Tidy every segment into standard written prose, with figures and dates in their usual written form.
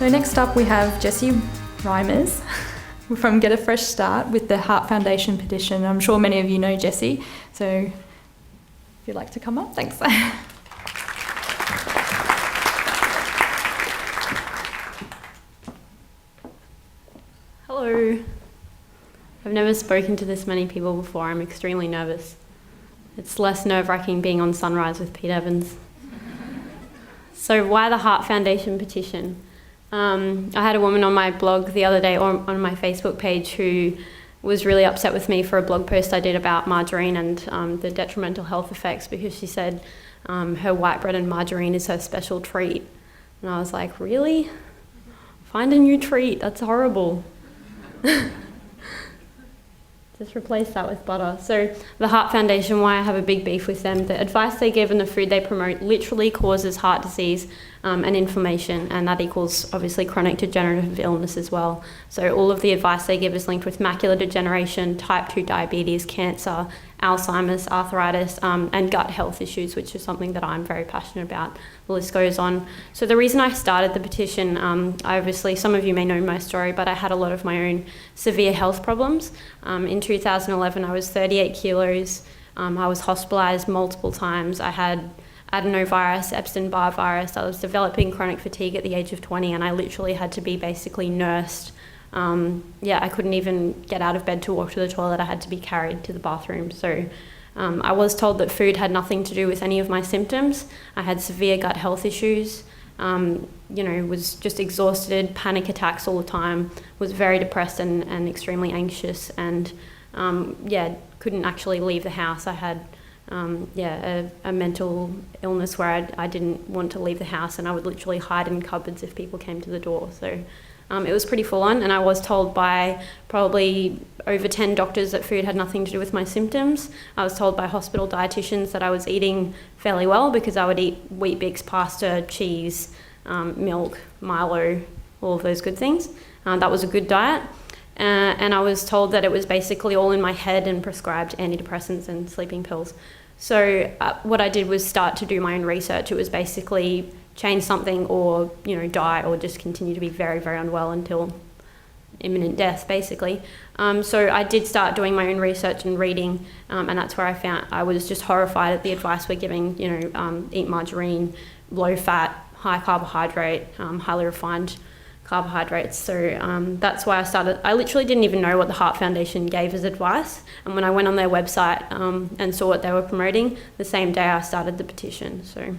So next up we have Jessie Reimers from Get a Fresh Start with the Heart Foundation petition. I'm sure many of you know Jessie, so if you'd like to come up, thanks. Hello. I've never spoken to this many people before. I'm extremely nervous. It's less nerve-wracking being on Sunrise with Pete Evans. So why the Heart Foundation petition? I had a woman on my blog the other day, or on my Facebook page, who was really upset with me for a blog post I did about margarine and the detrimental health effects, because she said her white bread and margarine is her special treat. And I was like, really? Find a new treat, that's horrible. Just replace that with butter. So the Heart Foundation, why I have a big beef with them, the advice they give and the food they promote literally causes heart disease and inflammation, and that equals obviously chronic degenerative illness as well. So all of the advice they give is linked with macular degeneration, type 2 diabetes, cancer, Alzheimer's, arthritis, and gut health issues, which is something that I'm very passionate about. The list goes on. So the reason I started the petition, obviously some of you may know my story, but I had a lot of my own severe health problems. In 2011, I was 38 kilos. I was hospitalized multiple times. I had adenovirus, Epstein-Barr virus. I was developing chronic fatigue at the age of 20, and I literally had to be basically nursed. I couldn't even get out of bed to walk to the toilet. I had to be carried to the bathroom. So I was told that food had nothing to do with any of my symptoms. I had severe gut health issues, was just exhausted, panic attacks all the time, was very depressed and extremely anxious, and couldn't actually leave the house. I had a mental illness where I didn't want to leave the house, and I would literally hide in cupboards if people came to the door. So it was pretty full on, and I was told by probably over 10 doctors that food had nothing to do with my symptoms. I was told by hospital dietitians that I was eating fairly well because I would eat Weet-Bix, pasta, cheese, milk, Milo, all of those good things. That was a good diet. And I was told that it was basically all in my head and prescribed antidepressants and sleeping pills. So what I did was start to do my own research. It was basically change something or, die, or just continue to be very, very unwell until imminent death, basically. So I did start doing my own research and reading, and that's where I found I was just horrified at the advice we're giving, eat margarine, low fat, high carbohydrate, highly refined carbohydrates. So that's why I started. I literally didn't even know what the Heart Foundation gave as advice, and when I went on their website and saw what they were promoting, the same day I started the petition. So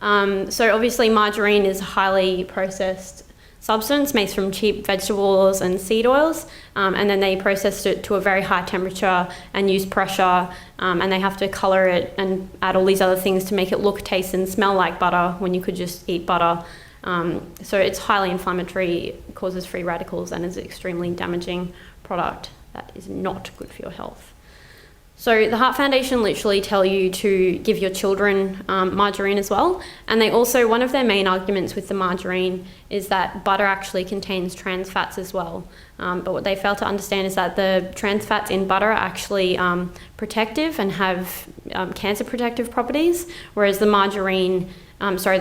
obviously margarine is a highly processed substance made from cheap vegetable oils and seed oils, and then they processed it to a very high temperature and use pressure, and they have to colour it and add all these other things to make it look, taste and smell like butter when you could just eat butter. So it's highly inflammatory, causes free radicals, and is an extremely damaging product that is not good for your health. So the Heart Foundation literally tell you to give your children margarine as well. And they also, one of their main arguments with the margarine is that butter actually contains trans fats as well. But what they fail to understand is that the trans fats in butter are actually protective and have cancer protective properties, whereas the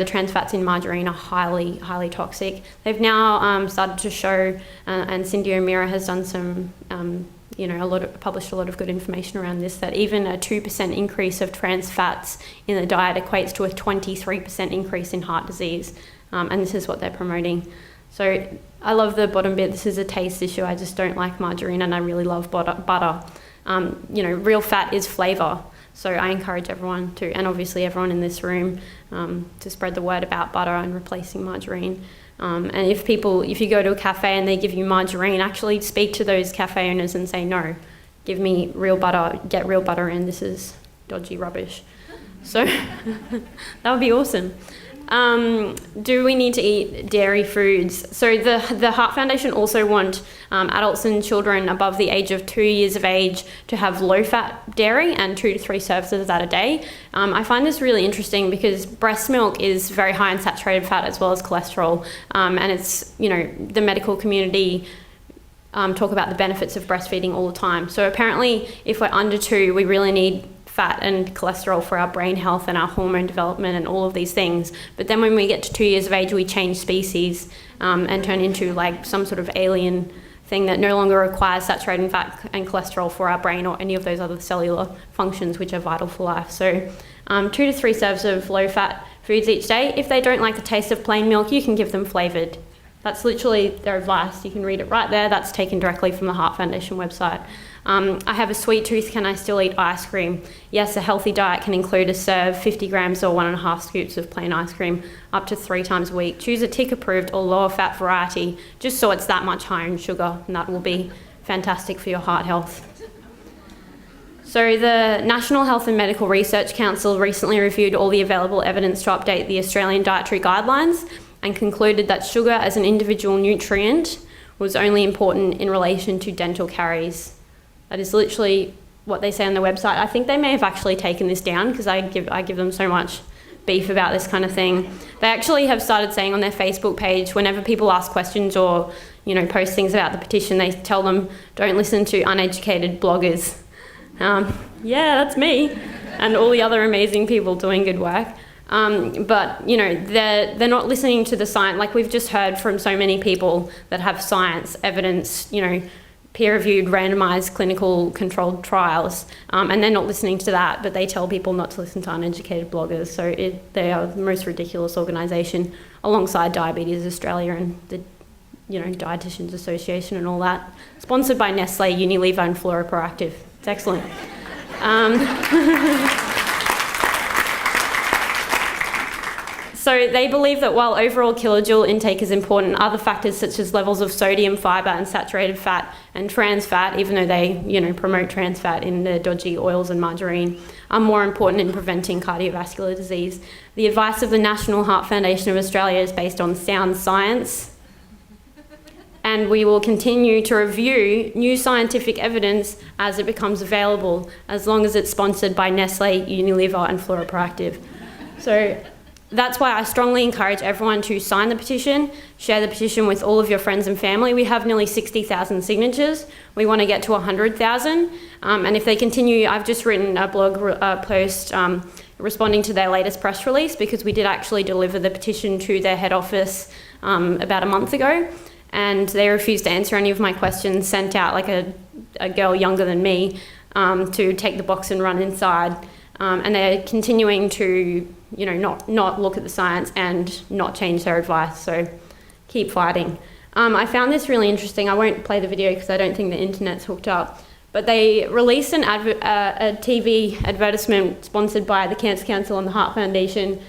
trans fats in margarine are highly, highly toxic. They've now started to show, and Cindy O'Meara has done some published a lot of good information around this, that even a 2% increase of trans fats in the diet equates to a 23% increase in heart disease. And this is what they're promoting. So I love the bottom bit. This is a taste issue. I just don't like margarine, and I really love butter. Real fat is flavour. So I encourage everyone to, and obviously everyone in this room, to spread the word about butter and replacing margarine. And if you go to a cafe and they give you margarine, actually speak to those cafe owners and say, no, give me real butter, get real butter in, this is dodgy rubbish. So that would be awesome. Do we need to eat dairy foods? So the Heart Foundation also want adults and children above the age of 2 years of age to have low-fat dairy and 2 to 3 serves of that a day. I find this really interesting because breast milk is very high in saturated fat as well as cholesterol, and it's, the medical community talk about the benefits of breastfeeding all the time. So apparently if we're under 2, we really need fat and cholesterol for our brain health and our hormone development and all of these things. But then when we get to 2 years of age, we change species and turn into like some sort of alien thing that no longer requires saturated fat and cholesterol for our brain or any of those other cellular functions which are vital for life. So 2 to 3 serves of low-fat foods each day. If they don't like the taste of plain milk, you can give them flavoured. That's literally their advice. You can read it right there. That's taken directly from the Heart Foundation website. I have a sweet tooth. Can I still eat ice cream? Yes, a healthy diet can include a serve, 50 grams or 1.5 scoops of plain ice cream up to 3 times a week. Choose a TIC-approved or lower-fat variety, just so it's that much higher in sugar, and that will be fantastic for your heart health. So the National Health and Medical Research Council recently reviewed all the available evidence to update the Australian Dietary Guidelines and concluded that sugar as an individual nutrient was only important in relation to dental caries. That is literally what they say on their website. I think they may have actually taken this down because I give them so much beef about this kind of thing. They actually have started saying on their Facebook page, whenever people ask questions or, post things about the petition, they tell them, don't listen to uneducated bloggers. Yeah, that's me, and all the other amazing people doing good work. But they're not listening to the science. Like we've just heard from so many people that have science evidence, peer-reviewed, randomised, clinical controlled trials, and they're not listening to that, but they tell people not to listen to uneducated bloggers. So they are the most ridiculous organisation, alongside Diabetes Australia and the Dietitians Association and all that. Sponsored by Nestle, Unilever and Fluoroproactive. It's excellent. So they believe that while overall kilojoule intake is important, other factors such as levels of sodium, fibre and saturated fat and trans fat, even though they promote trans fat in the dodgy oils and margarine, are more important in preventing cardiovascular disease. The advice of the National Heart Foundation of Australia is based on sound science, and we will continue to review new scientific evidence as it becomes available, as long as it's sponsored by Nestle, Unilever and Fluoroproactive. So that's why I strongly encourage everyone to sign the petition, share the petition with all of your friends and family. We have nearly 60,000 signatures. We want to get to 100,000. And if they continue, I've just written a blog post responding to their latest press release, because we did actually deliver the petition to their head office about a month ago. And they refused to answer any of my questions, sent out like a girl younger than me to take the box and run inside. And they're continuing to, not look at the science and not change their advice. So keep fighting. I found this really interesting. I won't play the video because I don't think the internet's hooked up. But they released a TV advertisement sponsored by the Cancer Council and the Heart Foundation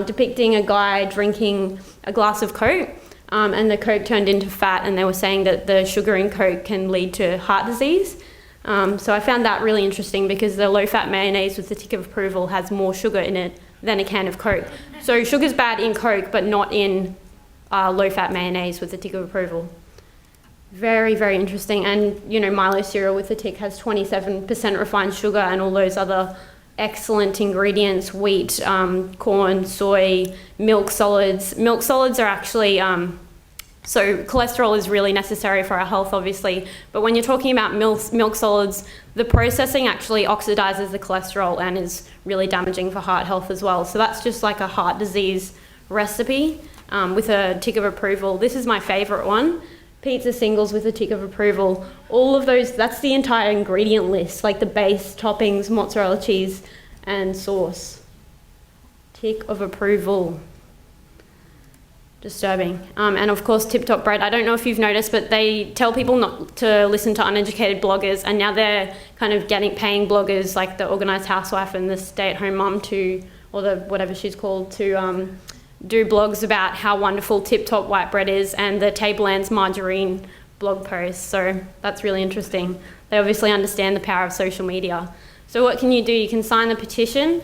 depicting a guy drinking a glass of Coke. And the Coke turned into fat, and they were saying that the sugar in Coke can lead to heart disease. So I found that really interesting because the low-fat mayonnaise with the tick of approval has more sugar in it than a can of Coke. So sugar's bad in Coke, but not in low-fat mayonnaise with the tick of approval. Very, very interesting. And, Milo cereal with the tick has 27% refined sugar and all those other excellent ingredients: wheat, corn, soy, milk solids. Milk solids are actually, so cholesterol is really necessary for our health, obviously, but when you're talking about milk solids, the processing actually oxidizes the cholesterol and is really damaging for heart health as well. So that's just like a heart disease recipe with a tick of approval. This is my favorite one. Pizza singles with a tick of approval. All of those, that's the entire ingredient list, like the base, toppings, mozzarella cheese, and sauce. Tick of approval. Disturbing. And of course, Tip Top Bread. I don't know if you've noticed, but they tell people not to listen to uneducated bloggers, and now they're kind of paying bloggers like the Organised Housewife and the Stay-at-Home Mum or the whatever she's called, to do blogs about how wonderful Tip Top white bread is, and the Tablelands margarine blog posts. So that's really interesting. They obviously understand the power of social media. So what can you do? You can sign the petition.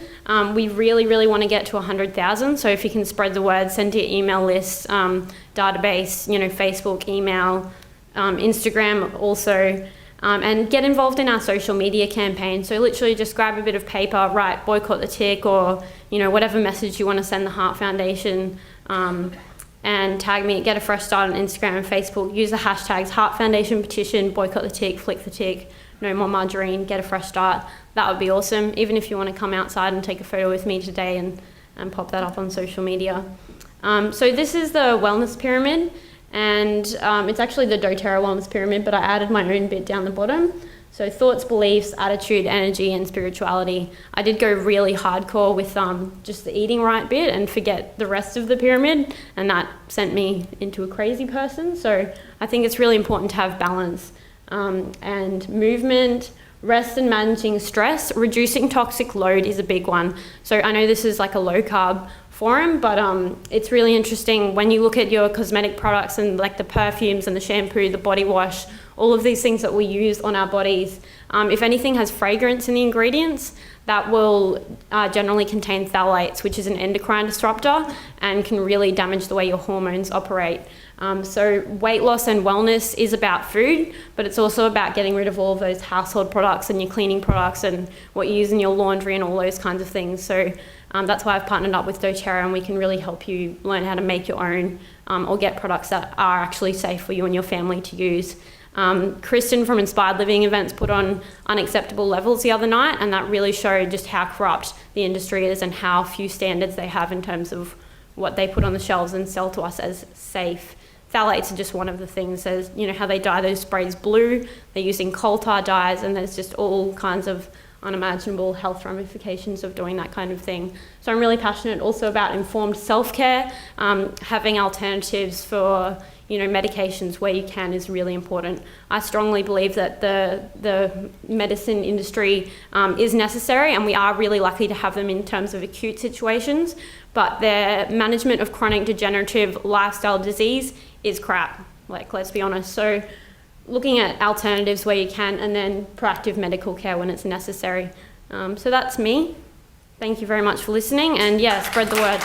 We really, really want to get to 100,000. So if you can spread the word, send to your email list, database, Facebook, email, Instagram also, and get involved in our social media campaign. So literally just grab a bit of paper, write boycott the tick, or whatever message you want to send the Heart Foundation, and tag me at Get a Fresh Start on Instagram and Facebook. Use the hashtags Heart Foundation Petition, Boycott the Tick, Flick the Tick, No More Margarine, Get a Fresh Start. That would be awesome, even if you want to come outside and take a photo with me today and pop that up on social media. So this is the wellness pyramid, and it's actually the doTERRA wellness pyramid, but I added my own bit down the bottom. So thoughts, beliefs, attitude, energy, and spirituality. I did go really hardcore with just the eating right bit and forget the rest of the pyramid, and that sent me into a crazy person. So I think it's really important to have balance and movement, rest and managing stress. Reducing toxic load is a big one. So I know this is like a low carb forum, but it's really interesting when you look at your cosmetic products and like the perfumes and the shampoo, the body wash, all of these things that we use on our bodies. If anything has fragrance in the ingredients, that will generally contain phthalates, which is an endocrine disruptor and can really damage the way your hormones operate. So weight loss and wellness is about food, but it's also about getting rid of all of those household products and your cleaning products and what you use in your laundry and all those kinds of things. So that's why I've partnered up with doTERRA, and we can really help you learn how to make your own or get products that are actually safe for you and your family to use. Kristen from Inspired Living Events put on Unacceptable Levels the other night, and that really showed just how corrupt the industry is and how few standards they have in terms of what they put on the shelves and sell to us as safe. Phthalates are just one of the things. There's, you know, how they dye those sprays blue, they're using coal tar dyes, and there's just all kinds of unimaginable health ramifications of doing that kind of thing. So I'm really passionate also about informed self-care. Having alternatives for, you know, medications where you can is really important. I strongly believe that the medicine industry is necessary, and we are really lucky to have them in terms of acute situations, but their management of chronic degenerative lifestyle disease is crap, like, let's be honest. So looking at alternatives where you can, and then proactive medical care when it's necessary. So that's me. Thank you very much for listening, and yeah, spread the word.